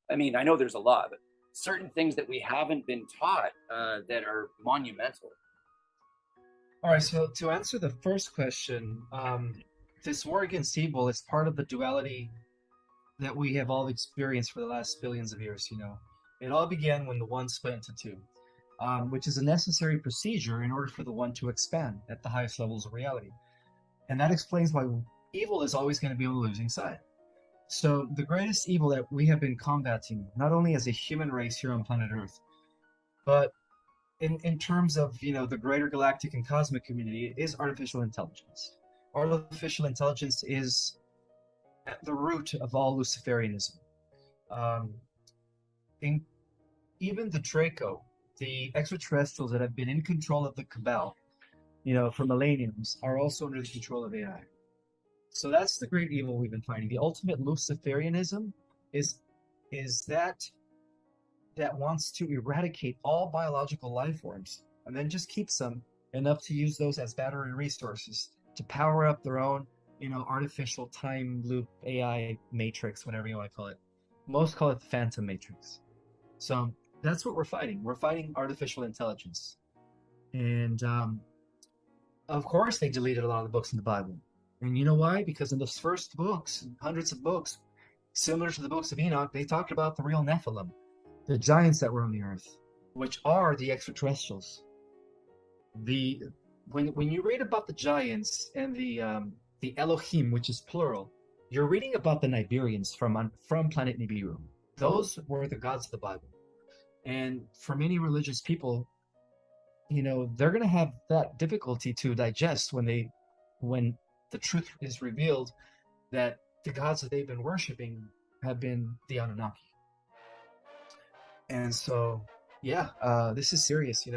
I mean, I know there's a lot, but certain things that we haven't been taught that are monumental. All right, so to answer the first question, this war against evil is part of the duality that we have all experienced for the last billions of years. It all began when the one split into two, which is a necessary procedure in order for the one to expand at the highest levels of reality. And that explains why evil is always going to be on the losing side. So the greatest evil that we have been combating, not only as a human race here on planet Earth, but in terms of the greater galactic and cosmic community, is artificial intelligence. Artificial intelligence is at the root of all Luciferianism. Um, in, Even the Draco, the extraterrestrials that have been in control of the Cabal, for millenniums, are also under the control of AI. So that's the great evil we've been fighting. The ultimate Luciferianism is that wants to eradicate all biological life forms and then just keeps them enough to use those as battery resources to power up their own, artificial time loop AI matrix, whatever you want to call it. Most call it the Phantom Matrix. So that's what we're fighting. We're fighting artificial intelligence. And of course, they deleted a lot of the books in the Bible. And you know why? Because in those first books, hundreds of books, similar to the books of Enoch, they talked about the real Nephilim, the giants that were on the earth, which are the extraterrestrials. The when you read about the giants and the Elohim, which is plural, you're reading about the Nibirians from planet Nibiru. Those were the gods of the Bible. And for many religious people, they're going to have that difficulty to digest when the truth is revealed that the gods that they've been worshiping have been the Anunnaki. And so, yeah, this is serious.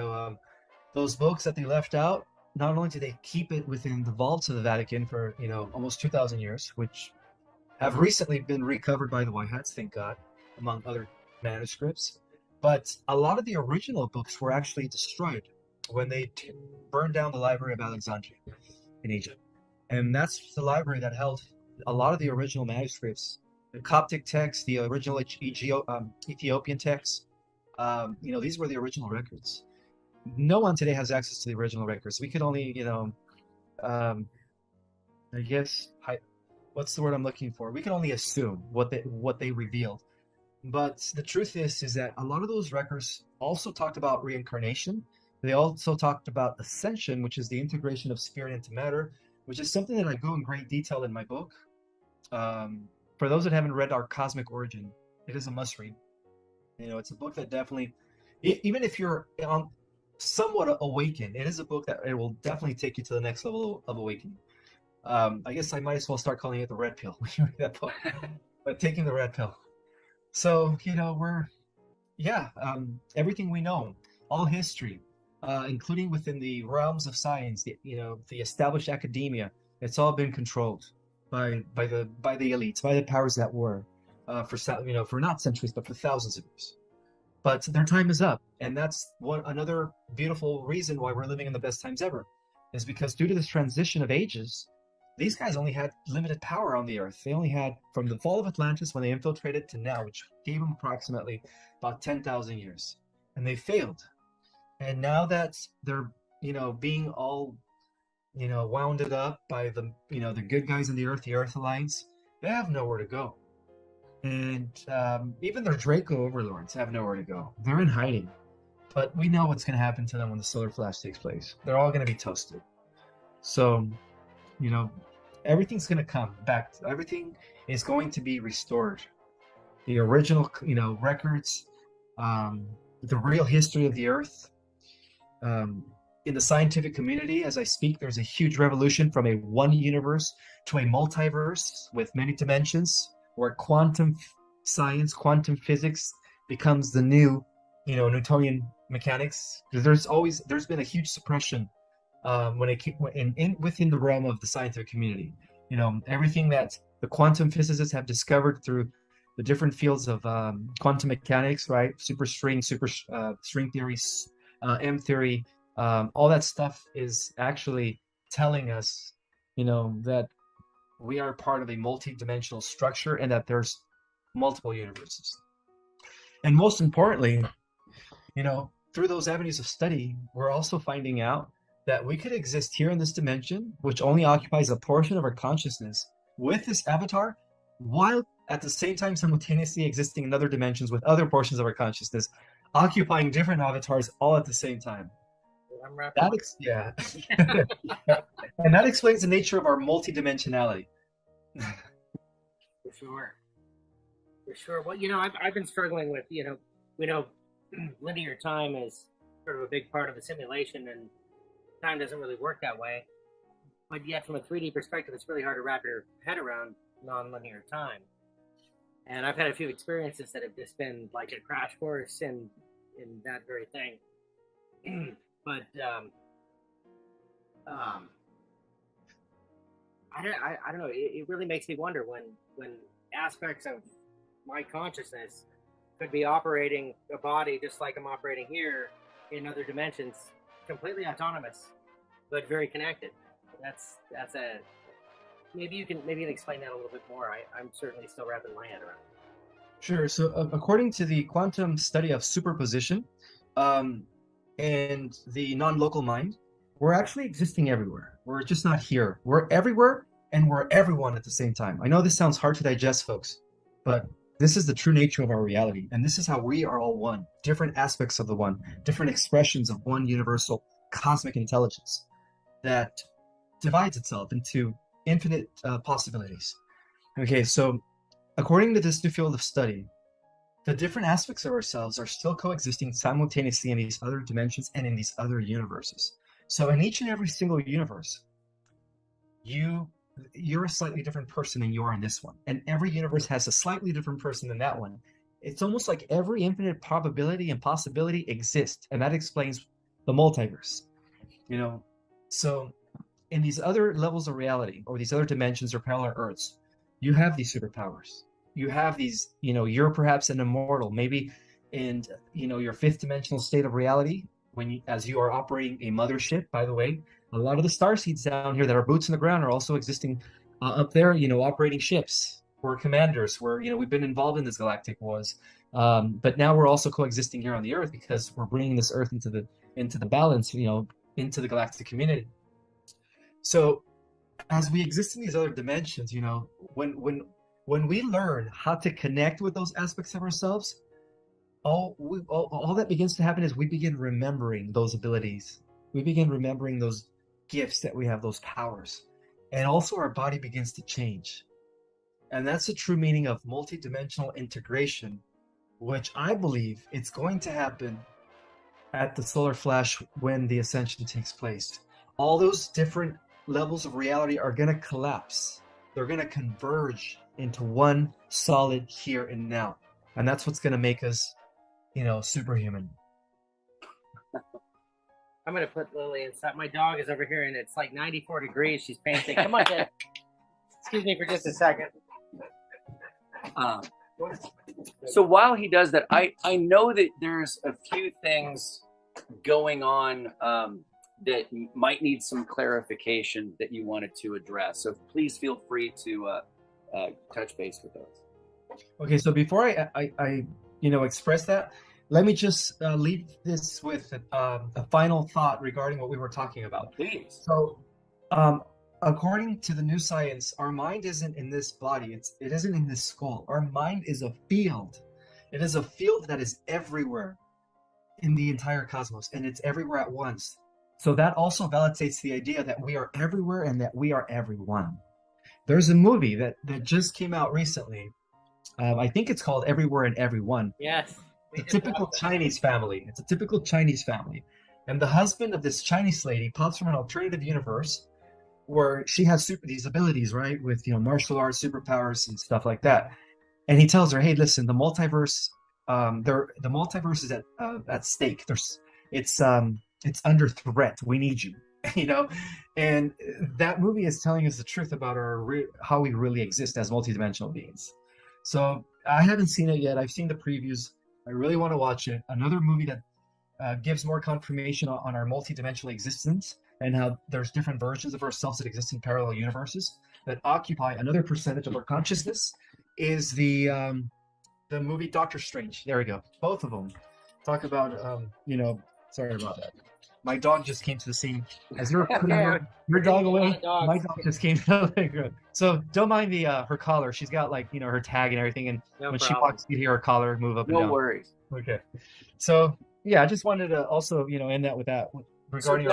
Those books that they left out, not only did they keep it within the vaults of the Vatican for, almost 2,000 years, which have recently been recovered by the White Hats, thank God, among other manuscripts, but a lot of the original books were actually destroyed when they burned down the Library of Alexandria in Egypt. And that's the library that held a lot of the original manuscripts, the Coptic texts, the original Ethiopian texts. These were the original records. No one today has access to the original records. We could only, um, I guess, what's the word I'm looking for? We can only assume what they revealed. But the truth is that a lot of those records also talked about reincarnation. They also talked about ascension, which is the integration of spirit into matter, which is something that I go in great detail in my book. For those that haven't read Our Cosmic Origin, it is a must read. It's a book that definitely, even if you're on somewhat awakened, it is a book that it will definitely take you to the next level of awakening. I guess I might as well start calling it the red pill when you read that book, but taking the red pill. So, everything we know, all history, including within the realms of science, the established academia, it's all been controlled by the elites, by the powers that were, for not centuries, but for thousands of years. But their time is up, and that's another beautiful reason why we're living in the best times ever, is because due to this transition of ages, these guys only had limited power on the earth. They only had, from the fall of Atlantis when they infiltrated to now, which gave them approximately about 10,000 years. And they failed. And now that they're, being all, wounded up by the good guys in the Earth Alliance, they have nowhere to go. And even their Draco overlords have nowhere to go. They're in hiding. But we know what's going to happen to them when the solar flash takes place. They're all going to be toasted. So, everything's going to come back. Everything is going to be restored. The original, records, the real history of the Earth. In the scientific community, as I speak, there's a huge revolution from a one universe to a multiverse with many dimensions, where quantum science, quantum physics becomes the new, Newtonian mechanics. There's been a huge suppression within the realm of the scientific community. Everything that the quantum physicists have discovered through the different fields of quantum mechanics, right? Superstring, string theory, M theory, all that stuff is actually telling us, that we are part of a multi-dimensional structure and that there's multiple universes. And most importantly, through those avenues of study, we're also finding out that we could exist here in this dimension, which only occupies a portion of our consciousness, with this avatar, while at the same time simultaneously existing in other dimensions with other portions of our consciousness, occupying different avatars all at the same time. I'm wrapping. Yeah. And that explains the nature of our multidimensionality. For sure. For sure. Well, I've been struggling with, we know linear time is sort of a big part of the simulation, and time doesn't really work that way. But yet, from a 3D perspective, it's really hard to wrap your head around non-linear time. And I've had a few experiences that have just been like a crash course in that very thing. But I don't know. It really makes me wonder when aspects of my consciousness could be operating a body just like I'm operating here in other dimensions, completely autonomous, but very connected. That's a maybe you can explain that a little bit more. I'm certainly still wrapping my head around. Sure. So, according to the quantum study of superposition, and the non-local mind, we're actually existing everywhere. We're just not here. We're everywhere and we're everyone at the same time. I know this sounds hard to digest, folks, but this is the true nature of our reality. And this is how we are all one, different aspects of the one, different expressions of one universal cosmic intelligence that divides itself into infinite possibilities. Okay, so according to this new field of study, the different aspects of ourselves are still coexisting simultaneously in these other dimensions and in these other universes. So in each and every single universe, you're a slightly different person than you are in this one. And every universe has a slightly different person than that one. It's almost like every infinite probability and possibility exists. And that explains the multiverse. So in these other levels of reality, or these other dimensions or parallel Earths, you have these superpowers. You have these, you're perhaps an immortal, maybe in, your fifth dimensional state of reality, as you are operating a mothership. By the way, a lot of the starseeds down here that are boots on the ground are also existing up there, operating ships. We're commanders. We've been involved in this galactic wars, but now we're also coexisting here on the Earth because we're bringing this Earth into the balance, into the galactic community. So, as we exist in these other dimensions, when we learn how to connect with those aspects of ourselves, all that begins to happen is we begin remembering those abilities. We begin remembering those gifts that we have, those powers. And also our body begins to change. And that's the true meaning of multidimensional integration, which I believe it's going to happen at the solar flash when the ascension takes place. All those different levels of reality are going to collapse. They're going to converge into one solid here and now. And that's what's going to make us, superhuman. I'm going to put Lily inside. My dog is over here and it's like 94 degrees. She's panting. Come on, kid. Excuse me for just a second. So while he does that, I know that there's a few things going on that might need some clarification that you wanted to address. So please feel free to touch base with those. Okay, so before I express that, let me just leave this with a final thought regarding what we were talking about. Please. So, according to the new science, our mind isn't in this body. It isn't in this skull. Our mind is a field. It is a field that is everywhere in the entire cosmos, and it's everywhere at once. So that also validates the idea that we are everywhere and that we are everyone. There's a movie that just came out recently. I think it's called Everywhere and Everyone. Yes. It's a typical Chinese family. It's a typical Chinese family. And the husband of this Chinese lady pops from an alternative universe where she has these abilities, right? With, martial arts, superpowers, and stuff like that. And he tells her, hey, listen, the multiverse, the multiverse is at stake. It's under threat. We need you, And that movie is telling us the truth about how we really exist as multidimensional beings. So I haven't seen it yet. I've seen the previews. I really want to watch it. Another movie that gives more confirmation on our multidimensional existence and how there's different versions of ourselves that exist in parallel universes that occupy another percentage of our consciousness is the the movie Doctor Strange. There we go. Both of them talk about sorry about that. My dog just came to the scene. As you're putting your dog away, my dog just came to the living room. So don't mind the her collar. She's got like her tag and everything, and No when problem. she walks, you hear her collar move up and No down. worries. Okay. So yeah, I just wanted to also end that with that regarding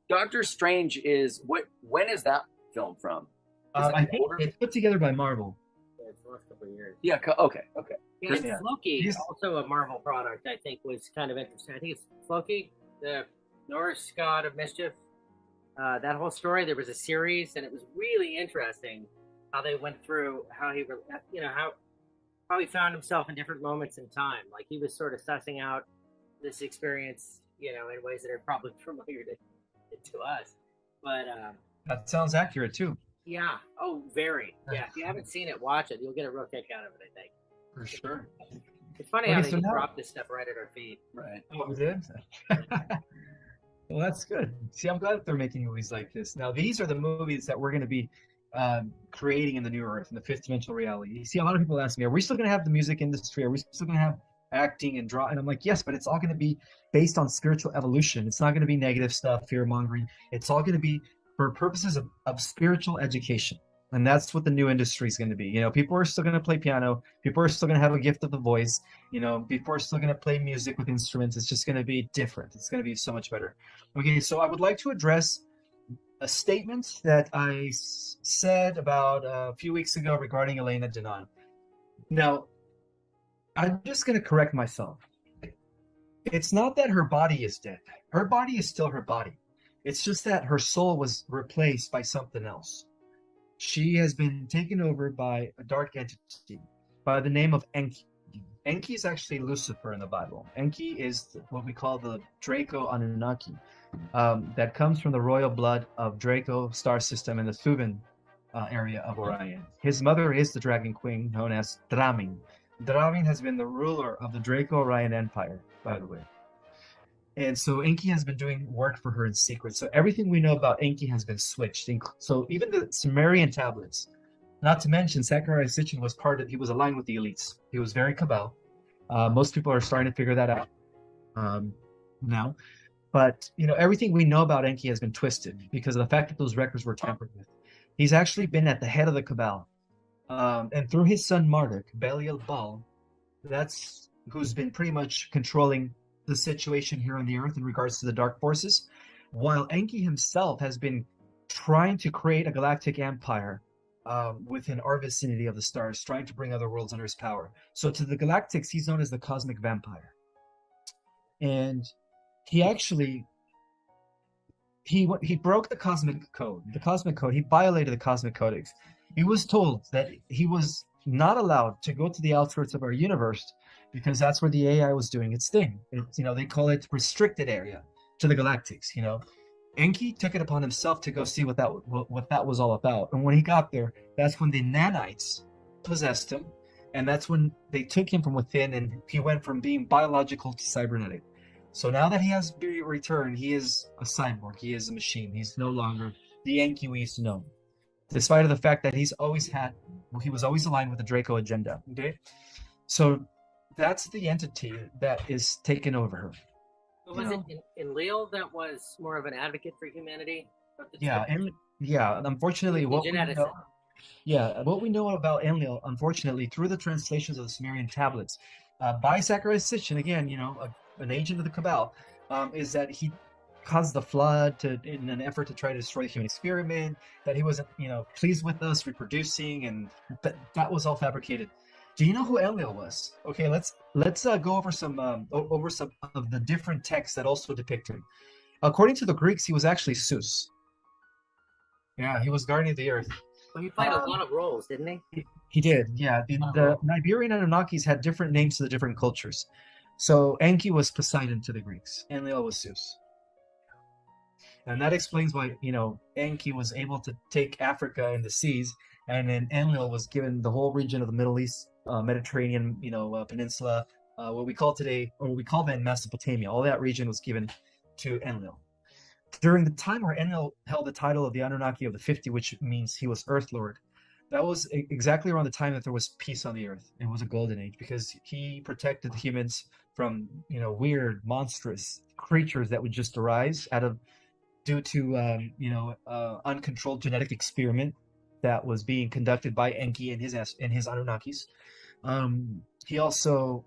Doctor Strange is when is that film from? I think it's put together by Marvel. Yeah, it's the last couple of years. Yeah. Okay. Yeah, Loki, also a Marvel product, I think was kind of interesting. I think it's Loki, the Norse god of mischief. That whole story, there was a series, and it was really interesting how they went through how he, how he found himself in different moments in time. Like he was sort of sussing out this experience, in ways that are probably familiar to us. But that sounds accurate too. Yeah. Oh, very. Yeah. If you haven't seen it, watch it. You'll get a real kick out of it, I think. For sure. It's funny how they just drop this stuff right at our feet. Right. Oh, we did? Well, that's good. See, I'm glad that they're making movies like this. Now, these are the movies that we're going to be creating in the new Earth, in the fifth dimensional reality. You see, a lot of people ask me, are we still going to have the music industry? Are we still going to have acting and draw? And I'm like, yes, but it's all going to be based on spiritual evolution. It's not going to be negative stuff, fear-mongering. It's all going to be for purposes of spiritual education. And that's what the new industry is going to be. People are still going to play piano. People are still going to have a gift of the voice. People are still going to play music with instruments. It's just going to be different. It's going to be so much better. Okay, so I would like to address a statement that I said about a few weeks ago regarding Elena Denon. Now, I'm just going to correct myself. It's not that her body is dead. Her body is still her body. It's just that her soul was replaced by something else. She has been taken over by a dark entity by the name of Enki. Enki is actually Lucifer in the Bible. Enki is what we call the Draco Anunnaki, that comes from the royal blood of Draco star system in the Thuban area of Orion. His mother is the dragon queen known as Dramin. Dramin has been the ruler of the Draco Orion Empire, by the way. And so Enki has been doing work for her in secret. So everything we know about Enki has been switched. So even the Sumerian tablets, not to mention Sakurai Sitchin he was aligned with the elites. He was very Cabal. Most people are starting to figure that out now. But, everything we know about Enki has been twisted because of the fact that those records were tampered with. He's actually been at the head of the Cabal. And through his son Marduk, Belial Baal, that's who's been pretty much controlling the situation here on the earth in regards to the dark forces, while Enki himself has been trying to create a galactic empire within our vicinity of the stars, trying to bring other worlds under his power. So to the galactics, he's known as the cosmic vampire. And he actually he broke the cosmic code. He violated the cosmic codex. He was told that he was not allowed to go to the outskirts of our universe because that's where the AI was doing its thing. They call it restricted area to the galactics. Enki took it upon himself to go see what that was all about. And when he got there, that's when the nanites possessed him, and that's when they took him from within, and he went from being biological to cybernetic. So now that he has returned, he is a cyborg. He is a machine. He's no longer the Enki we used to know, despite of the fact that he was always aligned with the Draco agenda. Okay, so that's the entity that is taking over her. So was it Enlil that was more of an advocate for humanity? Unfortunately, what we know about Enlil, unfortunately, through the translations of the Sumerian tablets, by Sakurai Sitchin, again, an agent of the Cabal, is that he caused the flood in an effort to try to destroy the human experiment, that he wasn't, pleased with us reproducing, and that was all fabricated. Do you know who Enlil was? Okay, let's go over some of the different texts that also depict him. According to the Greeks, he was actually Zeus. Yeah, he was guardian of the earth. Well, he played a lot of roles, didn't he? He did, yeah. The Iberian Anunnakis had different names to the different cultures. So Enki was Poseidon to the Greeks. Enlil was Zeus. And that explains why, Enki was able to take Africa and the seas, and then Enlil was given the whole region of the Middle East, Mediterranean, peninsula, what we call then Mesopotamia. All that region was given to Enlil. During the time where Enlil held the title of the Anunnaki of the 50, which means he was Earth Lord, That was exactly around the time that there was peace on the earth. It was a golden age because he protected the humans from, weird, monstrous creatures that would just arise out of due to uncontrolled genetic experiment that was being conducted by Enki and his Anunnakis. He also,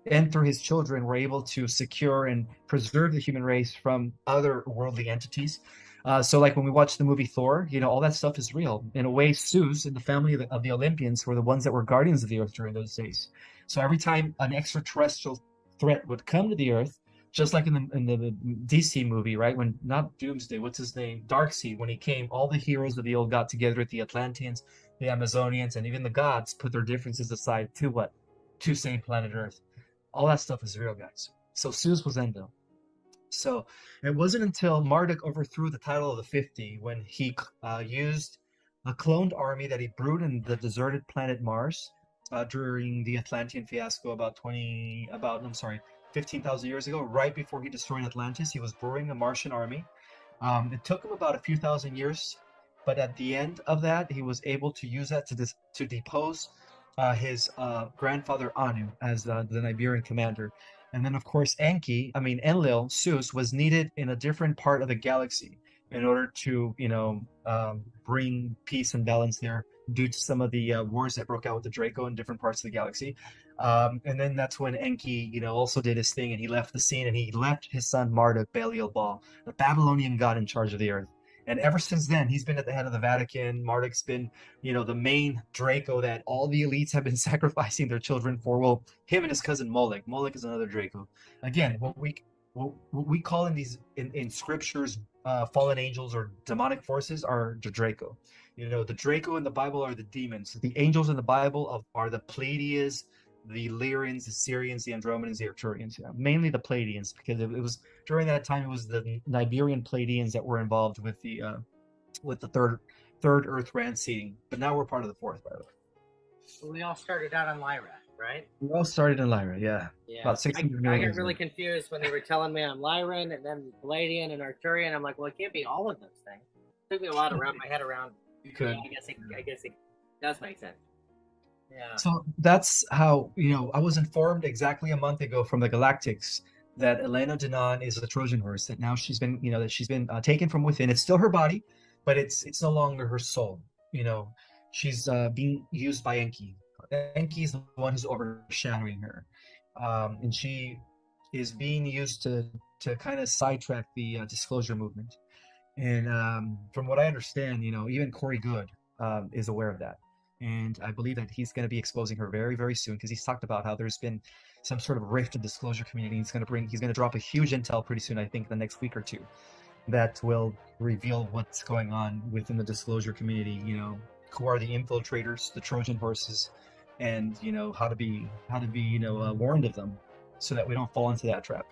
and through his children, were able to secure and preserve the human race from other worldly entities. So, like when we watch the movie Thor, all that stuff is real. In a way, Zeus and the family of the Olympians were the ones that were guardians of the earth during those days. So every time an extraterrestrial threat would come to the earth, just like in the DC movie, right? When not Doomsday, what's his name? Darkseid, when he came, all the heroes of the old got together at the Atlanteans, the Amazonians, and even the gods put their differences aside to what? To save planet Earth. All that stuff is real, guys. So Zeus was Enlil. So it wasn't until Marduk overthrew the title of the 50 when he used a cloned army that he brewed in the deserted planet Mars during the Atlantean fiasco about 15,000 years ago, right before he destroyed Atlantis. He was brewing a Martian army. It took him about a few thousand years, but at the end of that, he was able to use that to depose his grandfather Anu as the Nibirian commander. And then, of course, Enlil, Zeus, was needed in a different part of the galaxy in order to, bring peace and balance there due to some of the wars that broke out with the Draco in different parts of the galaxy. And then that's when Enki, also did his thing, and he left the scene, and he left his son Marduk, Belial-Bal, the Babylonian god in charge of the earth. And ever since then, he's been at the head of the Vatican. Marduk's been, the main Draco that all the elites have been sacrificing their children for. Well, him and his cousin Molech. Molech is another Draco. Again, what we call in scriptures fallen angels or demonic forces are the Draco. The Draco in the Bible are the demons. The angels in the Bible are the Pleiades, the Lyrians, the Syrians, the Andromedans, the Arcturians. Mainly the Pleiadians, because it was during that time it was the Nibirian Pleiadians that were involved with the third Earth Rand seeding. But now we're part of the fourth, by the way. We all started out on Lyra, right? We all started in Lyra, yeah. About 600 million. I got really confused when they were telling me on Lyran and then Palladian and Arcturian. I'm like, well, it can't be all of those things. It took me a while to wrap my head around. You could. I guess it does make sense. Yeah. So that's how, I was informed exactly a month ago from the Galactics that Elena Denon is a Trojan horse, that now she's been, that she's been taken from within. It's still her body, but it's no longer her soul. She's being used by Enki. Enki is the one who's overshadowing her. And she is being used to kind of sidetrack the disclosure movement. And from what I understand, even Corey Good is aware of that. And I believe that he's going to be exposing her very, very soon, because he's talked about how there's been some sort of rift in the disclosure community. He's going to drop a huge intel pretty soon, I think the next week or two, that will reveal what's going on within the disclosure community, who are the infiltrators, the Trojan horses, and, how to be warned of them so that we don't fall into that trap.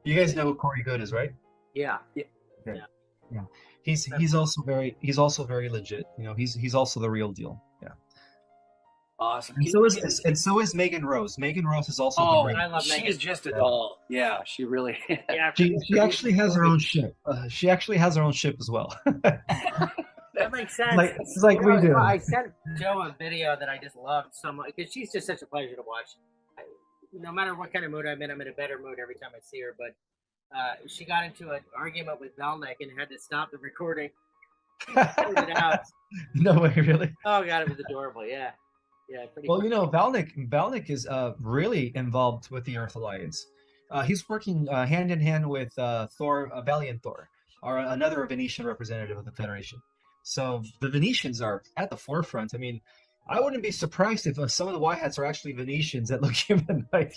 You guys know who Corey Good is, right? Yeah. Okay. Yeah. He's also very legit. He's also the real deal. Yeah. Awesome. And so is Megan Rose. Megan Rose is also. I love Megan. She's just a doll. Yeah, she really. Yeah. She actually has her own ship. She actually has her own ship as well. That makes sense. It's like we do. I sent Joe a video that I just loved so much because she's just such a pleasure to watch. No matter what kind of mood I'm in a better mood every time I see her. But she got into an argument with Valnek and had to stop the recording. It out. No way, really? Oh god, it was adorable. Yeah, pretty. Well, cool. Valnek is really involved with the Earth Alliance. He's working hand in hand with Thor, Valiant Thor, or another Venetian representative of the Federation. So the Venetians are at the forefront. I mean, I wouldn't be surprised if some of the White Hats are actually Venetians that look humanoid,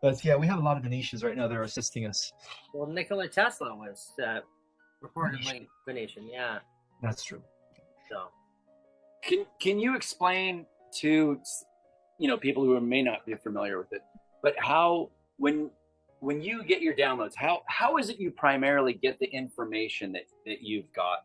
But yeah, we have a lot of Venetians right now that are assisting us. Well, Nikola Tesla was reportedly Venetian. Yeah, that's true. So, can you explain to people who may not be familiar with it, but how when you get your downloads, how is it you primarily get the information that you've got?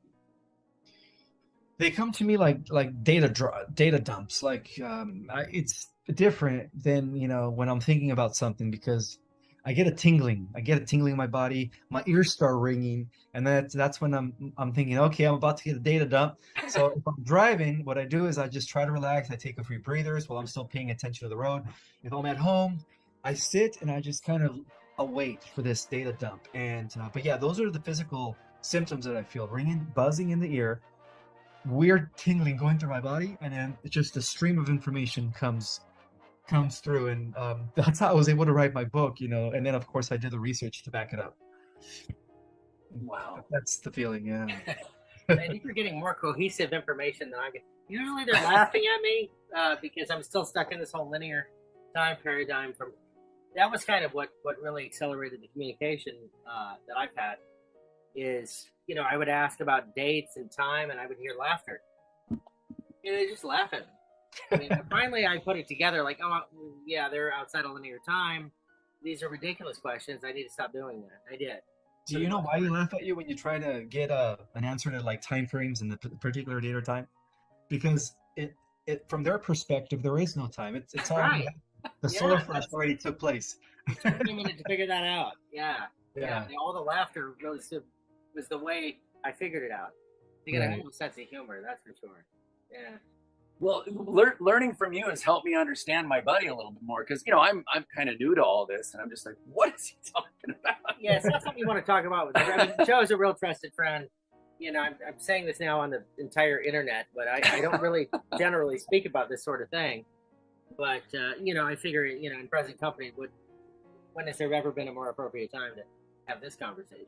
They come to me like data dumps. It's different than when I'm thinking about something, because I get a tingling. I get a tingling in my body. My ears start ringing, and that's when I'm thinking, okay, I'm about to get a data dump. So if I'm driving, what I do is I just try to relax. I take a few breathers while I'm still paying attention to the road. If I'm at home, I sit and I just kind of await for this data dump. And but yeah, those are the physical symptoms that I feel: ringing, buzzing in the ear, weird tingling going through my body, and then it's just a stream of information comes through, and that's how I was able to write my book, and then of course I did the research to back it up. Wow. That's the feeling. Yeah. I think you're getting more cohesive information than I get. Usually they're laughing at me because I'm still stuck in this whole linear time paradigm. From that was kind of what really accelerated the communication that I've had. Is I would ask about dates and time, and I would hear laughter. They just laugh at me. I mean, finally I put it together. Like, oh yeah, they're outside of linear time. These are ridiculous questions. I need to stop doing that. I did. Do you know why you laugh at you when you try to get an answer to like time frames in the particular date or time? Because it from their perspective there is no time. It's already Right. the solar flash already took place. It took me a minute to figure that out. Yeah. Yeah. All the laughter really was the way I figured it out. You get a whole sense of humor, that's for sure. Yeah. Well, learning from you has helped me understand my buddy a little bit more because I'm kind of new to all this, and I'm just like, what is he talking about? Yeah, it's not something you want to talk about with him. I mean, Joe's a real trusted friend. I'm saying this now on the entire internet, but I don't really generally speak about this sort of thing. But I figure in present company, when has there ever been a more appropriate time to have this conversation?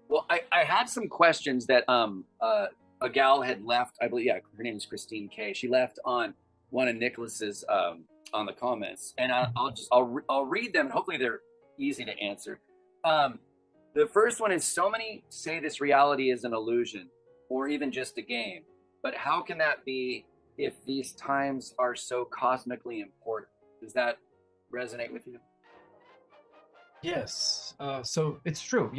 Well, I had some questions that a gal had left. I believe, yeah, her name is Christine K. She left on one of Nicholas's on the comments, and I'll read them, and hopefully they're easy to answer. The first one is: so many say this reality is an illusion or even just a game, but how can that be if these times are so cosmically important? Does that resonate with you? Yes. So it's true.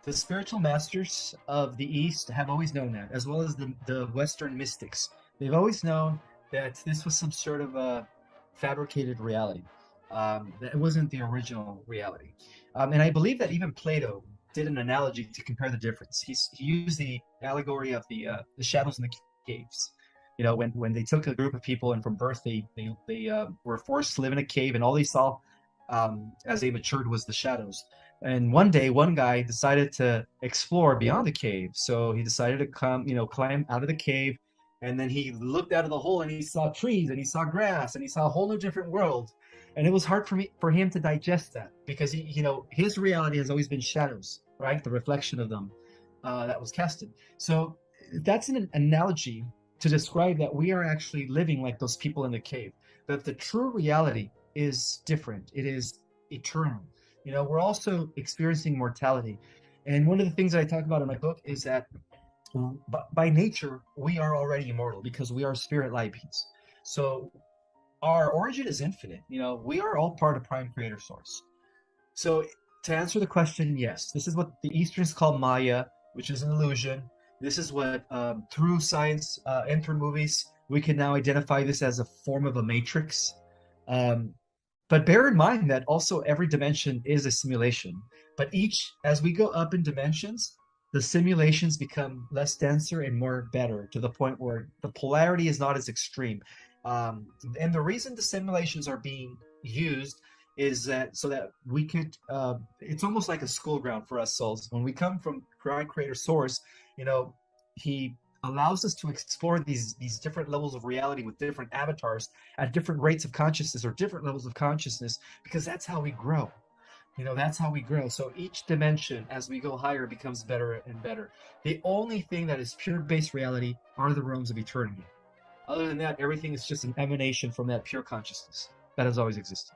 The spiritual masters of the East have always known that, as well as the Western mystics. They've always known that this was some sort of a fabricated reality. That it wasn't the original reality. And I believe that even Plato did an analogy to compare the difference. He used the allegory of the shadows in the caves. When they took a group of people and from birth they were forced to live in a cave, and all they saw as they matured was the shadows. And one day, one guy decided to explore beyond the cave. So he decided to climb out of the cave. And then he looked out of the hole and he saw trees and he saw grass and he saw a whole new different world. And it was hard for him to digest that because his reality has always been shadows, right? The reflection of them that was casted. So that's an analogy to describe that we are actually living like those people in the cave. That the true reality is different. It is eternal. We're also experiencing mortality. And one of the things I talk about in my book is that by nature, we are already immortal because we are spirit light beings. So our origin is infinite. We are all part of Prime Creator Source. So to answer the question, yes, this is what the Easterns call Maya, which is an illusion. This is what, through science and through movies, we can now identify this as a form of a matrix. But bear in mind that also every dimension is a simulation. But as we go up in dimensions, the simulations become less denser and more better to the point where the polarity is not as extreme. And the reason the simulations are being used is that so that we could, it's almost like a school ground for us souls. When we come from Creator Source, he allows us to explore these different levels of reality with different avatars at different rates of consciousness or different levels of consciousness, because that's how we grow. That's how we grow. So each dimension, as we go higher, becomes better and better. The only thing that is pure base reality are the realms of eternity. Other than that, everything is just an emanation from that pure consciousness that has always existed.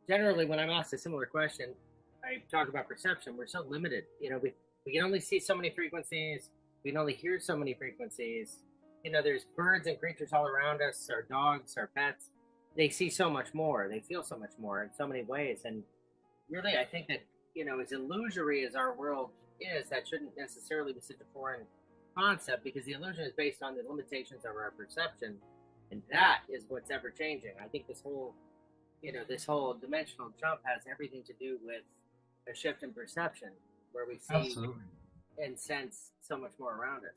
Generally, when I'm asked a similar question, I talk about perception. We're so limited. We can only see so many frequencies. We can only hear so many frequencies. There's birds and creatures all around us, our dogs, our pets. They see so much more. They feel so much more in so many ways. And really, I think that, as illusory as our world is, that shouldn't necessarily be such a foreign concept, because the illusion is based on the limitations of our perception And that is what's ever changing. I think this whole dimensional jump has everything to do with a shift in perception where we see Absolutely. and sense so much more around us.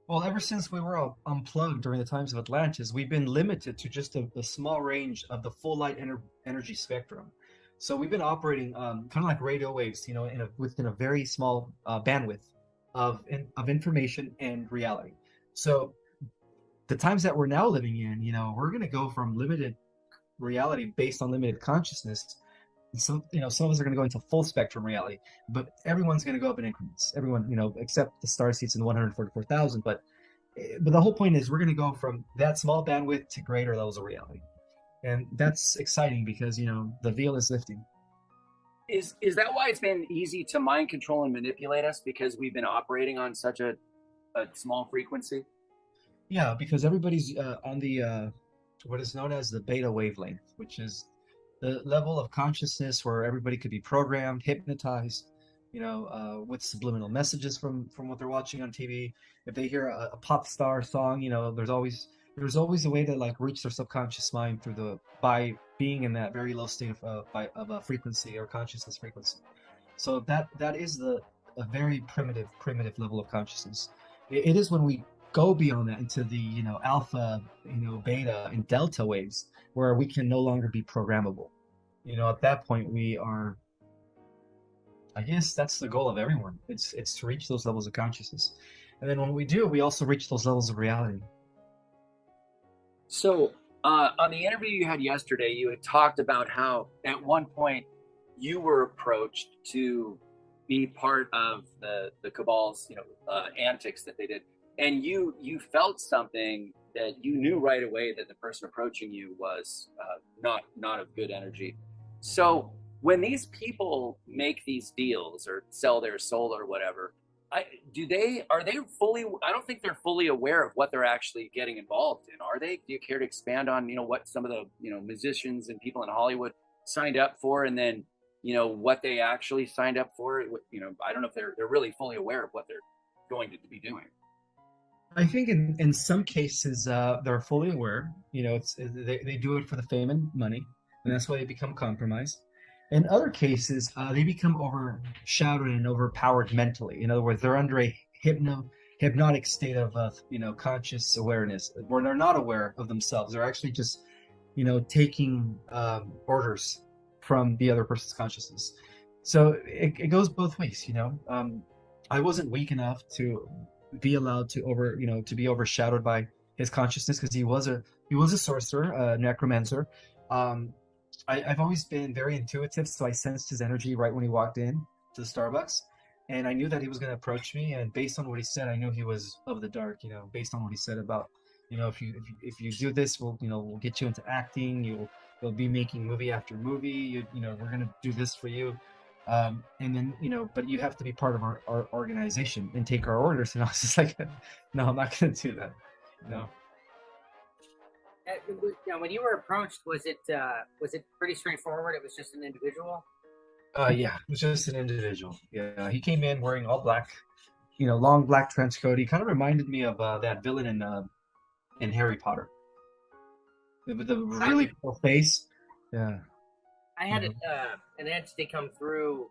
Well, ever since we were all unplugged during the times of Atlantis, we've been limited to just a small range of the full light energy spectrum. So we've been operating kind of like radio waves, within a very small bandwidth of information and reality. So the times that we're now living in, we're going to go from limited reality based on limited consciousness. Some of us are going to go into full spectrum reality, but everyone's going to go up in increments. Everyone, except the star seeds in the 144,000. But the whole point is we're going to go from that small bandwidth to greater levels of reality, and that's exciting because the veil is lifting. Is that why it's been easy to mind control and manipulate us, because we've been operating on such a small frequency? Yeah, because everybody's on the what is known as the beta wavelength, which is the level of consciousness where everybody could be programmed, hypnotized, with subliminal messages from what they're watching on TV. If they hear a pop star song, there's always a way to like reach their subconscious mind by being in that very low state of a frequency or consciousness frequency. So that is a very primitive level of consciousness. It is when we go beyond that into the alpha, beta and delta waves where we can no longer be programmable. At that point we are, I guess that's the goal of everyone. It's to reach those levels of consciousness. And then when we do, we also reach those levels of reality. So on the interview you had yesterday, you had talked about how at one point you were approached to be part of the Cabal's antics that they did, and you felt something that you knew right away that the person approaching you was not of good energy. So when these people make these deals or sell their soul or whatever, are they fully? I don't think they're fully aware of what they're actually getting involved in, are they? Do you care to expand on what some of the musicians and people in Hollywood signed up for, and then what they actually signed up for? I don't know if they're really fully aware of what they're going to be doing. I think in some cases they're fully aware. They do it for the fame and money, and that's why they become compromised. In other cases, they become overshadowed and overpowered mentally. In other words, they're under a hypnotic state of conscious awareness, where they're not aware of themselves. They're actually just taking orders from the other person's consciousness. So it goes both ways. I wasn't weak enough to be allowed to be overshadowed by his consciousness, because he was a sorcerer, a necromancer. I've always been very intuitive, so I sensed his energy right when he walked in to the Starbucks, and I knew that he was going to approach me. And based on what he said, I knew he was of the dark. Based on what he said about, if you do this, we'll get you into acting. You'll be making movie after movie. We're going to do this for you. And then but you have to be part of our organization and take our orders. And I was just like, no, I'm not going to do that. No. When you were approached, was it pretty straightforward? It was just an individual. Yeah, it was just an individual. Yeah, he came in wearing all black, long black trench coat. He kind of reminded me of that villain in Harry Potter, with the really cool face. Yeah. I had an entity come through,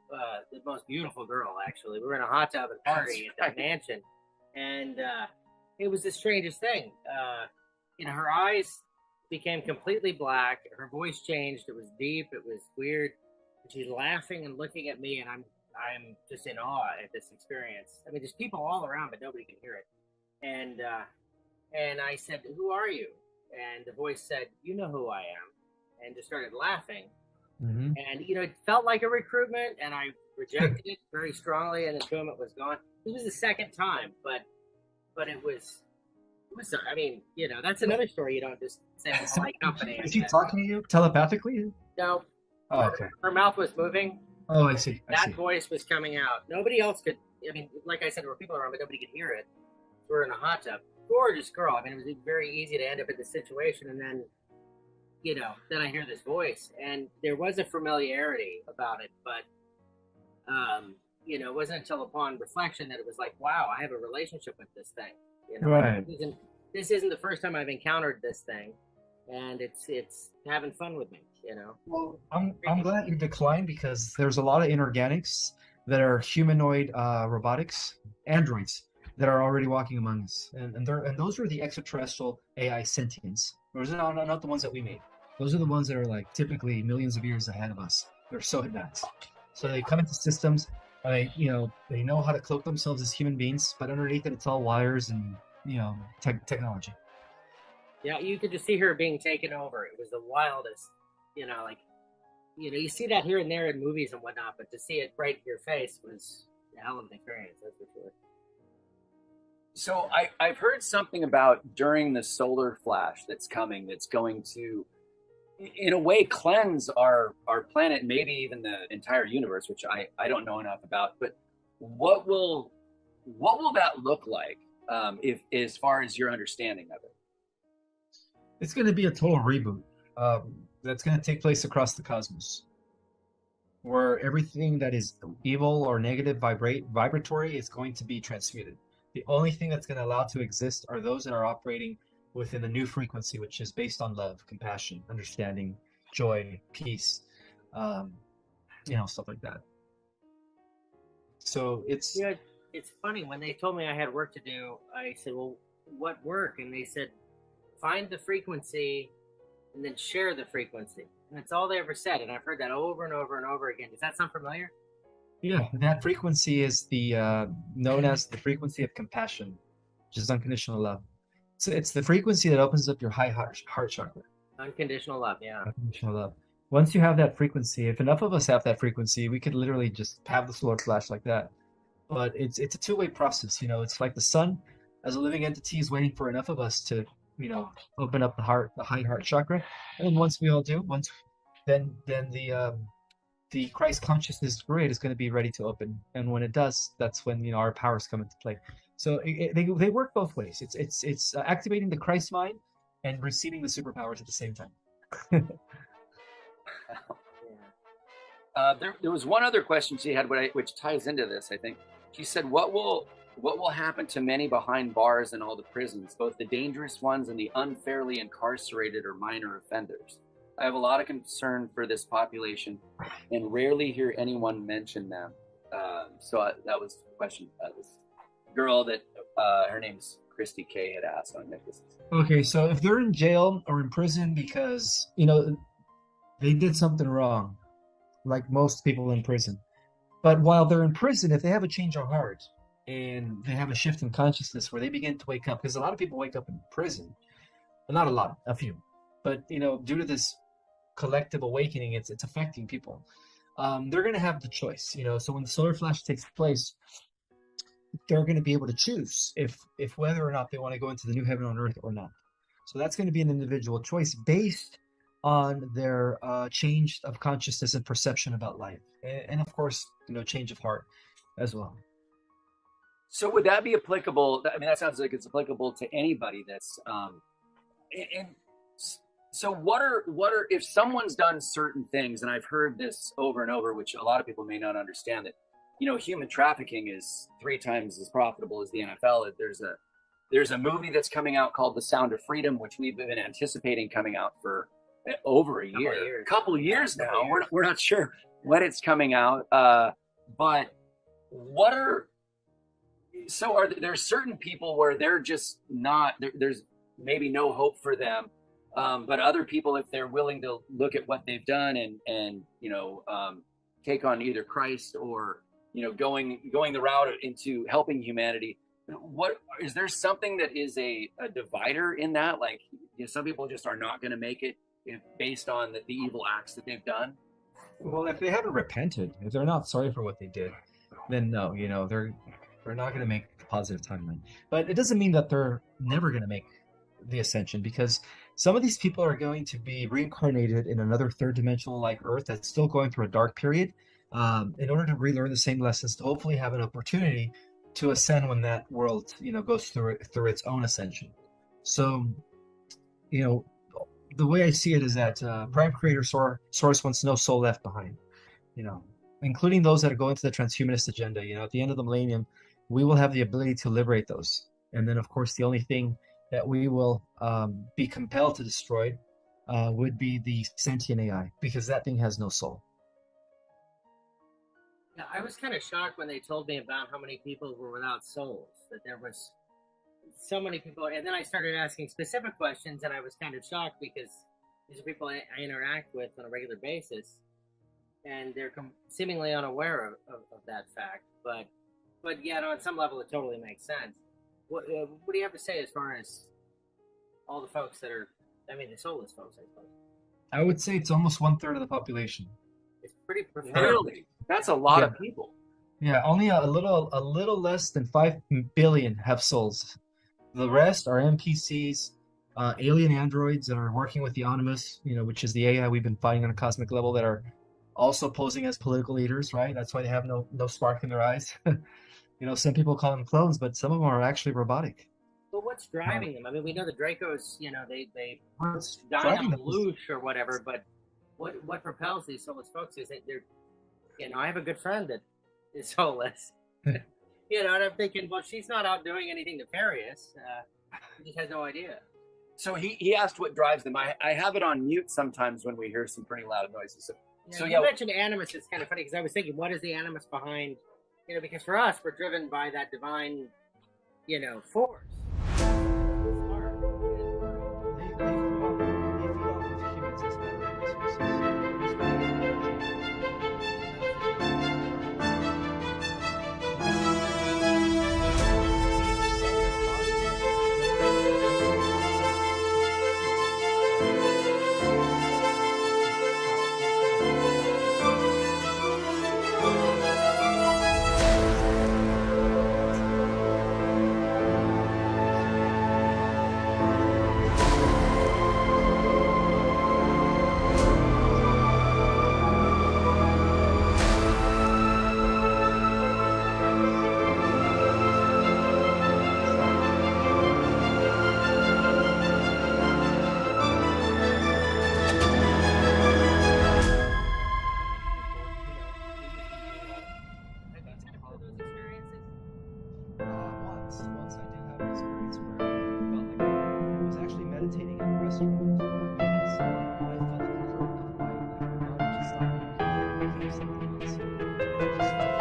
the most beautiful girl, actually. We were in a hot tub at a party at that mansion, and it was the strangest thing. Her eyes became completely black. Her voice changed. It was deep. It was weird. She's laughing and looking at me, and I'm just in awe at this experience. I mean, there's people all around, but nobody can hear it. And I said, "Who are you?" And the voice said, "You know who I am," and just started laughing. Mm-hmm. And it felt like a recruitment, and I rejected it very strongly, and the tournament was gone. It was the second time, but it was. I mean, that's another story. You don't just say it's my company. Is he talking to you telepathically? No. Oh, okay. Her mouth was moving. Oh, I see. That voice was coming out. Nobody else could. I mean, like I said, there were people around, but nobody could hear it. We're in a hot tub. Gorgeous girl. I mean, it was very easy to end up in this situation, and then, then I hear this voice, and there was a familiarity about it, but, it wasn't until upon reflection that it was like, wow, I have a relationship with this thing. Right. this isn't the first time I've encountered this thing, and it's having fun with me. Well, I'm glad you declined because there's a lot of inorganics that are humanoid robotics, androids that are already walking among us, and those are the extraterrestrial AI sentients. Those are not the ones that we made. Those are the ones that are like typically millions of years ahead of us. They're so advanced. So they come into systems. They know how to cloak themselves as human beings, but underneath it, it's all wires and technology. Yeah, you could just see her being taken over. It was the wildest, like you see that here and there in movies and whatnot, but to see it right in your face was a hell of an experience, that's for sure. So I've heard something about during the solar flash that's coming, that's going to, in a way, cleanse our planet, maybe even the entire universe, which I don't know enough about. But what will that look like, if as far as your understanding of it? It's going to be a total reboot. That's going to take place across the cosmos, where everything that is evil or negative vibratory is going to be transmuted. The only thing that's going to allow to exist are those that are operating within a new frequency, which is based on love, compassion, understanding, joy, peace, stuff like that. So it's funny when they told me I had work to do. I said, "Well, what work?" And they said, "Find the frequency, and then share the frequency." And that's all they ever said. And I've heard that over and over and over again. Does that sound familiar? Yeah, that frequency is the known as the frequency of compassion, which is unconditional love. So it's the frequency that opens up your heart chakra. Unconditional love, yeah. Unconditional love. Once you have that frequency, if enough of us have that frequency, we could literally just have the solar flash like that. But it's a two-way process. It's like the sun, as a living entity, is waiting for enough of us to, open up the high heart chakra. And once we all do, then the Christ consciousness grid is going to be ready to open, and when it does, that's when our powers come into play. So they work both ways. It's activating the Christ mind and receiving the superpowers at the same time. There was one other question she had, which ties into this. I think she said, "What will happen to many behind bars in all the prisons, both the dangerous ones and the unfairly incarcerated or minor offenders? I have a lot of concern for this population and rarely hear anyone mention them." That was the question this girl that her name's Christy K had asked on Nicholas. Okay, so if they're in jail or in prison because, they did something wrong, like most people in prison. But while they're in prison, if they have a change of heart and they have a shift in consciousness where they begin to wake up, because a lot of people wake up in prison, but not a lot, a few. But, due to this collective awakening, it's affecting people. They're going to have the choice, so when the solar flash takes place, they're going to be able to choose if whether or not they want to go into the new heaven on earth or not. So that's going to be an individual choice based on their change of consciousness and perception about life, and of course, change of heart as well. So would that be applicable? I mean, that sounds like it's applicable to anybody that's and so what are if someone's done certain things, and I've heard this over and over, which a lot of people may not understand, that human trafficking is 3 times as profitable as the NFL. There's a movie that's coming out called The Sound of Freedom, which we've been anticipating coming out for over a couple of years now. We're not sure when it's coming out, but are there certain people where they're just not there's maybe no hope for them, but other people, if they're willing to look at what they've done and take on either Christ or going the route into helping humanity, what is there something that is a divider in that? Like, some people just are not going to make it based on the evil acts that they've done. Well, if they haven't repented, if they're not sorry for what they did, then no, they're not going to make a positive timeline. But it doesn't mean that they're never going to make the ascension, because some of these people are going to be reincarnated in another third dimensional like Earth that's still going through a dark period, in order to relearn the same lessons, to hopefully have an opportunity to ascend when that world goes through its own ascension. So the way I see it is that Prime Creator Source wants no soul left behind, including those that are going to the transhumanist agenda. At the end of the millennium, we will have the ability to liberate those. And then, of course, the only thing that we will be compelled to destroy would be the sentient AI, because that thing has no soul. Yeah, I was kind of shocked when they told me about how many people were without souls. That there was so many people, and then I started asking specific questions, and I was kind of shocked because these are people I interact with on a regular basis, and they're seemingly unaware of that fact. But yeah, no, on some level, it totally makes sense. What do you have to say as far as all the folks that are, I mean, the soulless folks, I suppose? I would say it's almost 1/3 of the population. It's pretty profound. Really? That's a lot Yeah. of people. Yeah, only a little less than 5 billion have souls. The rest are NPCs, alien androids that are working with the Animus, which is the AI we've been fighting on a cosmic level, that are also posing as political leaders, right? That's why they have no spark in their eyes. Some people call them clones, but some of them are actually robotic. But what's driving them? I mean, we know the Dracos, they What's dine driving on them is- loosh or whatever, but what propels these soulless folks is that they're, I have a good friend that is soulless. And I'm thinking, well, she's not out doing anything nefarious. She just has no idea. So he asked what drives them. I have it on mute sometimes when we hear some pretty loud noises. So you mentioned animus. It's kind of funny because I was thinking, what is the animus behind? Because for us, we're driven by that divine, force. They feed off of humans as natural resources. Once I did have an experience where I felt like I was actually meditating in a restaurant because I felt like a current of light, like my body just stopped being and became something else. And I just felt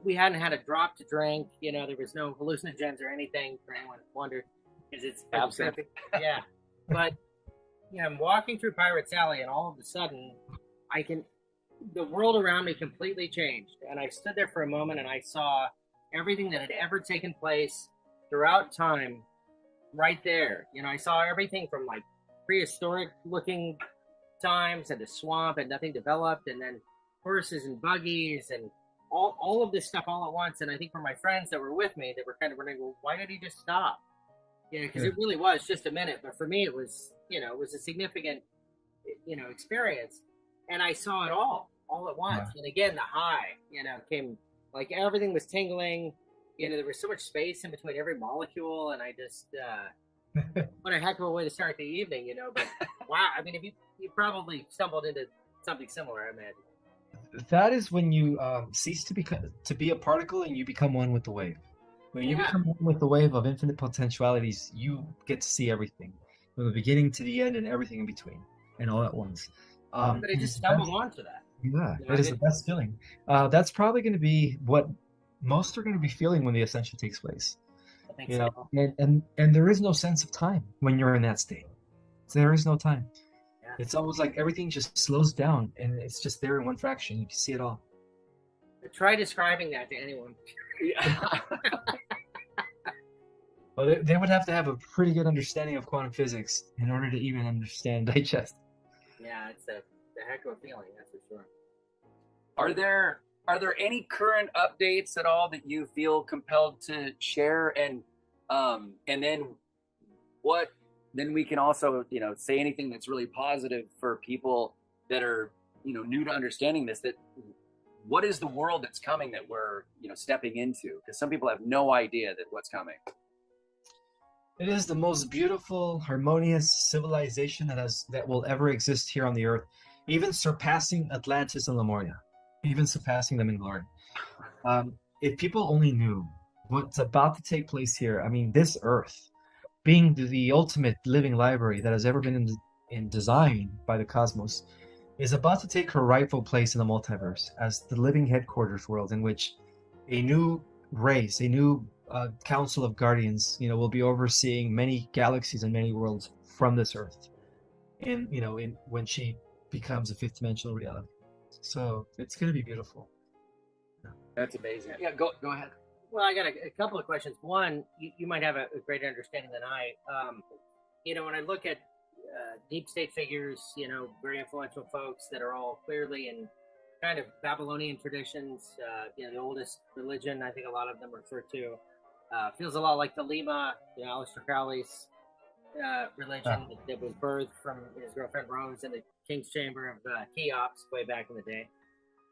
we hadn't had a drop to drink. There was no hallucinogens or anything for anyone who wondered, because it's Absinthe. Yeah, but I'm walking through Pirates Alley, and all of a sudden, the world around me completely changed, and I stood there for a moment, and I saw everything that had ever taken place throughout time, right there. I saw everything from like prehistoric looking times and the swamp, and nothing developed, and then horses and buggies and all of this stuff all at once. And I think for my friends that were with me, they were kind of wondering, well, why did he just stop? Yeah, because Yeah. it really was just a minute, but for me, it was, it was a significant, experience, and I saw it all at once. Yeah. And again, the high, came like everything was tingling. There was so much space in between every molecule, and I just, what a heck of a way to start the evening, But wow, I mean, if you probably stumbled into something similar, I imagine. That is when you cease to be a particle and you become one with the wave. When you Yeah, become one with the wave of infinite potentialities, you get to see everything, from the beginning to the end and everything in between, and all at once. but I It just is the stumbled best. onto that. Yeah, I it is the didn't. best feeling. That's probably going to be what most are going to be feeling when the ascension takes place. I think You so. know, and there is no sense of time when you're in that state. There is no time. Yeah. It's almost like everything just slows down, and it's just there in one fraction. You can see it all. Try describing that to anyone. Yeah. Well, they would have to have a pretty good understanding of quantum physics in order to even understand digest. Yeah, it's a heck of a feeling, that's for sure. Are there any current updates at all that you feel compelled to share? And then what then we can also, say anything that's really positive for people that are, new to understanding this, that what is the world that's coming that we're, stepping into? Because some people have no idea that what's coming. It is the most beautiful, harmonious civilization that will ever exist here on the earth, even surpassing Atlantis and Lemuria, even surpassing them in glory. If people only knew what's about to take place here, I mean, this earth, being the ultimate living library that has ever been in design by the cosmos, is about to take her rightful place in the multiverse as the living headquarters world in which a new race, a new council of guardians, will be overseeing many galaxies and many worlds from this earth, in when she becomes a fifth dimensional reality. So it's going to be beautiful. That's amazing. Yeah, go ahead. Well, I got a couple of questions. One, you might have a greater understanding than I. When I look at deep state figures, very influential folks that are all clearly in kind of Babylonian traditions, the oldest religion, I think a lot of them refer to, feels a lot like the Lima, Aleister Crowley's religion that was birthed from his girlfriend Rose in the King's Chamber of Cheops way back in the day.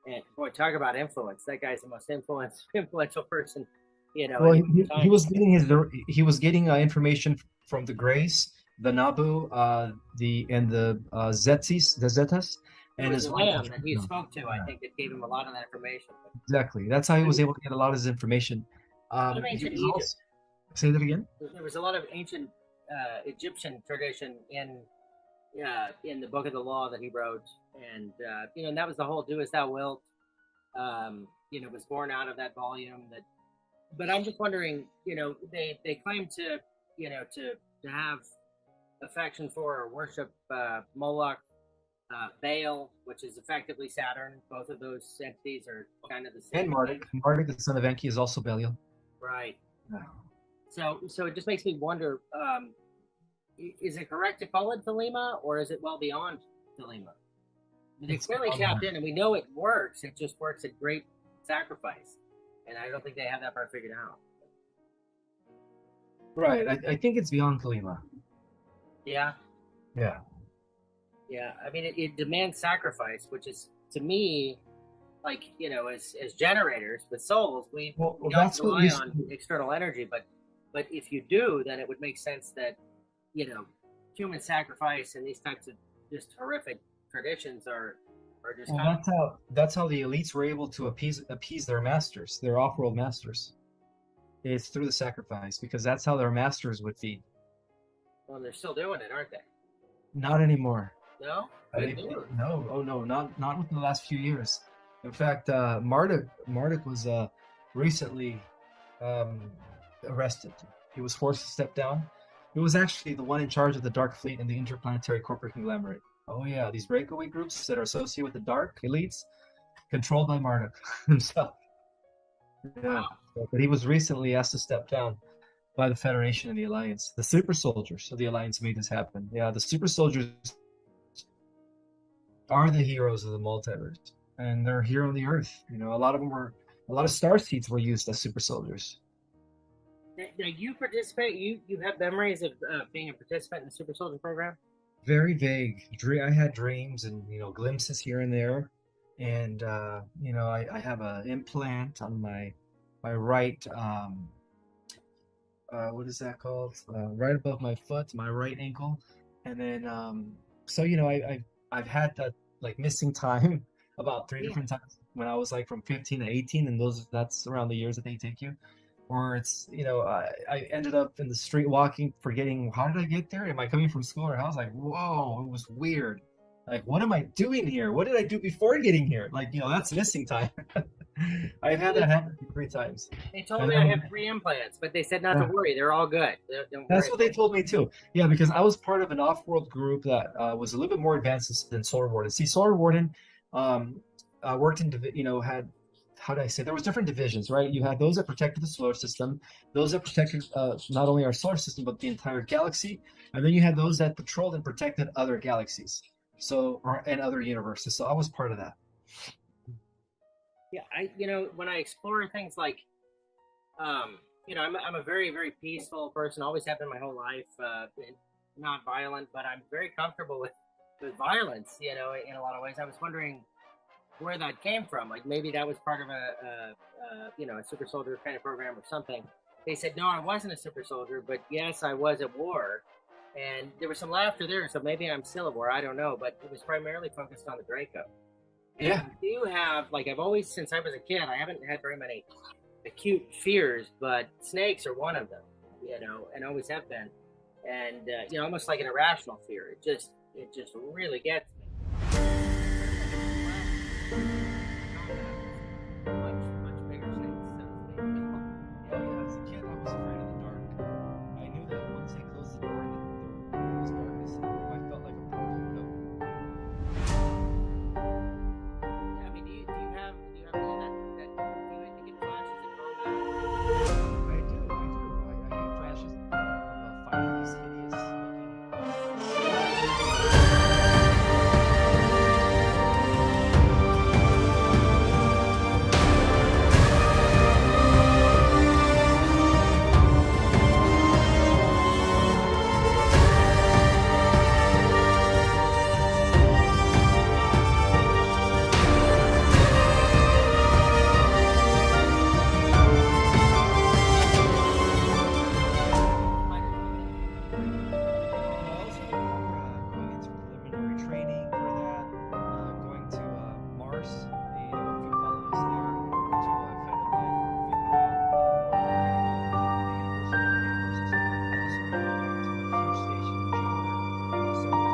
And boy, talk about influence! That guy's the most influential person, Well, he was getting information from the Greys, the Nabu, the Zetas, It and was his the wife. lamb that he spoke to, I think, that gave him a lot of that information. Exactly. That's how he was able to get a lot of his information. A lot of ancient Egypt. Say that again. There was a lot of ancient Egyptian tradition in the Book of the Law that he wrote, and and that was the whole "do as thou wilt." Was born out of that volume. But I'm just wondering, they claim to have affection for or worship Moloch, Baal, which is effectively Saturn. Both of those entities are kind of the same. And Marduk. Marduk, the son of Enki, is also Belial. Right. Yeah. So it just makes me wonder: is it correct to call it Thelema, or is it well beyond Thelema? It's clearly tapped in, and we know it works. It just works at great sacrifice, and I don't think they have that part figured out. Right. I think it's beyond Thelema. Yeah. Yeah. Yeah. I mean, it demands sacrifice, which is to me, like as generators with souls, we don't rely on external energy, but if you do, then it would make sense that human sacrifice and these types of just horrific traditions are just. Well, that's how the elites were able to appease their masters, their off-world masters. It's through the sacrifice, because that's how their masters would feed. Well, they're still doing it, aren't they? Not anymore. No. No. Oh no, not within the last few years. In fact, Marduk was recently arrested. He was forced to step down. He was actually the one in charge of the Dark Fleet and the Interplanetary Corporate Conglomerate. Oh yeah, these breakaway groups that are associated with the Dark elites, controlled by Marduk himself. Yeah, but he was recently asked to step down by the Federation and the Alliance. The super soldiers of the Alliance made this happen. Yeah, the super soldiers are the heroes of the multiverse, and they're here on the Earth. A lot of star seeds were used as super soldiers. Now you participate. You have memories of being a participant in the Super Soldier program. Very vague. I had dreams and glimpses here and there, and I have an implant on my right what is that called? Right above my foot, my right ankle, and then so I've had that like missing time about three Yeah. different times when I was like from 15 to 18, and that's around the years that they take you. Or it's I ended up in the street walking, forgetting how did I get there? Am I coming from school or house? Like whoa, it was weird. Like what am I doing here? What did I do before getting here? Like that's missing time. I've had that happen 3 times. They told And me I then have 3 implants, but they said not to yeah. worry. They're all good. Don't That's worry. what they told me too. Yeah, because I was part of an off-world group that was a little bit more advanced than Solar Warden. See, Solar Warden worked in, had, how do I say, there was different divisions, right? You had those that protected the solar system, those that protected not only our solar system, but the entire galaxy. And then you had those that patrolled and protected other galaxies. And other universes. So I was part of that. Yeah, when I explore things like, I'm a very very peaceful person. Always have been my whole life. Not violent, but I'm very comfortable with violence. In a lot of ways. I was wondering where that came from. Like maybe that was part of a super soldier kind of program or something. They said no, I wasn't a super soldier, but yes, I was at war. And there was some laughter there, so maybe I'm still at war. I don't know, but it was primarily focused on the Draco. Yeah. And you have, like, I've always, since I was a kid, I haven't had very many acute fears, but snakes are one of them, and always have been. And, almost like an irrational fear. It just really gets me. Much bigger snakes, so to speak. Yeah, as a kid, I was afraid of the dark. I knew that once they closed the door and there was darkness, I felt like a broken window. Yeah, I mean, do you have any of that do you get flashes of combat? I do. I get flashes of fighting these hideous going into preliminary training for that, going to Mars, a few colonies there to kind of like figure out where we're going to go, the universe, and also going to a huge station in Jupiter. So I have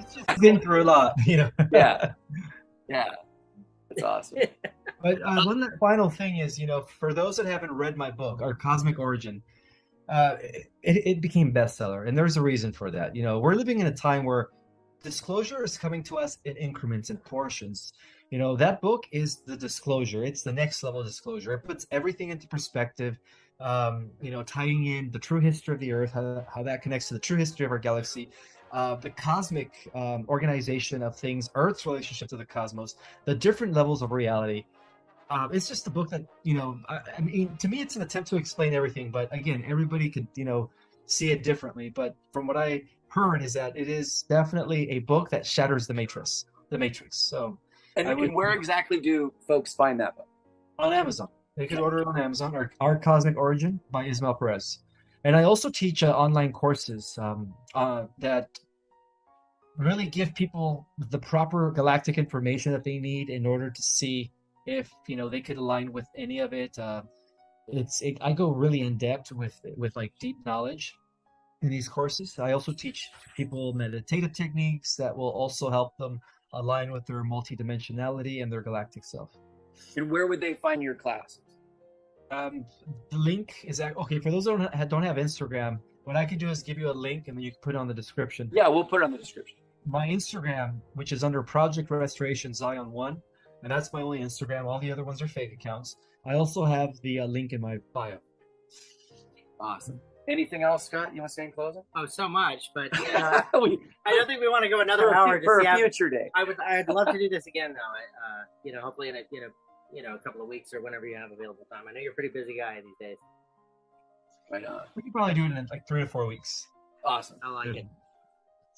this been through a lot, Yeah. That's awesome. But one final thing is, for those that haven't read my book, Our Cosmic Origin, it became bestseller, and there's a reason for that. We're living in a time where disclosure is coming to us in increments and portions. That book is the disclosure. It's the next level of disclosure. It puts everything into perspective, tying in the true history of the Earth, how that connects to the true history of our galaxy, the cosmic organization of things, Earth's relationship to the cosmos, the different levels of reality. It's just a book that, I mean, to me, it's an attempt to explain everything. But again, everybody could, see it differently. But from what I heard is that it is definitely a book that shatters the matrix. So And where exactly do folks find that book? On Amazon. They can order it on Amazon. Our Cosmic Origin by Ismael Perez. And I also teach online courses that really give people the proper galactic information that they need in order to see if they could align with any of it. I go really in depth with like deep knowledge in these courses. I also teach people meditative techniques that will also help them align with their multidimensionality and their galactic self. And where would they find your classes? The link is okay for those who don't have Instagram. What I could do is give you a link, and then you can put it on the description. Yeah, we'll put it on the description. My Instagram, which is under Project Restoration Zion 1, and that's my only Instagram. All the other ones are fake accounts. I also have the link in my bio. Awesome. Anything else, Scott? You want to say in closing? Oh, so much, but I don't think we want to go another hour for a future day. I'd love to do this again, though. Hopefully in a couple of weeks or whenever you have available time. I know you're a pretty busy guy these days. Right on. We could probably do it in like 3 to 4 weeks. Awesome. I like it.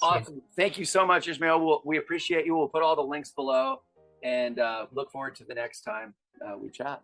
Awesome. Thank you so much, Ismael. We appreciate you. We'll put all the links below, and look forward to the next time we chat.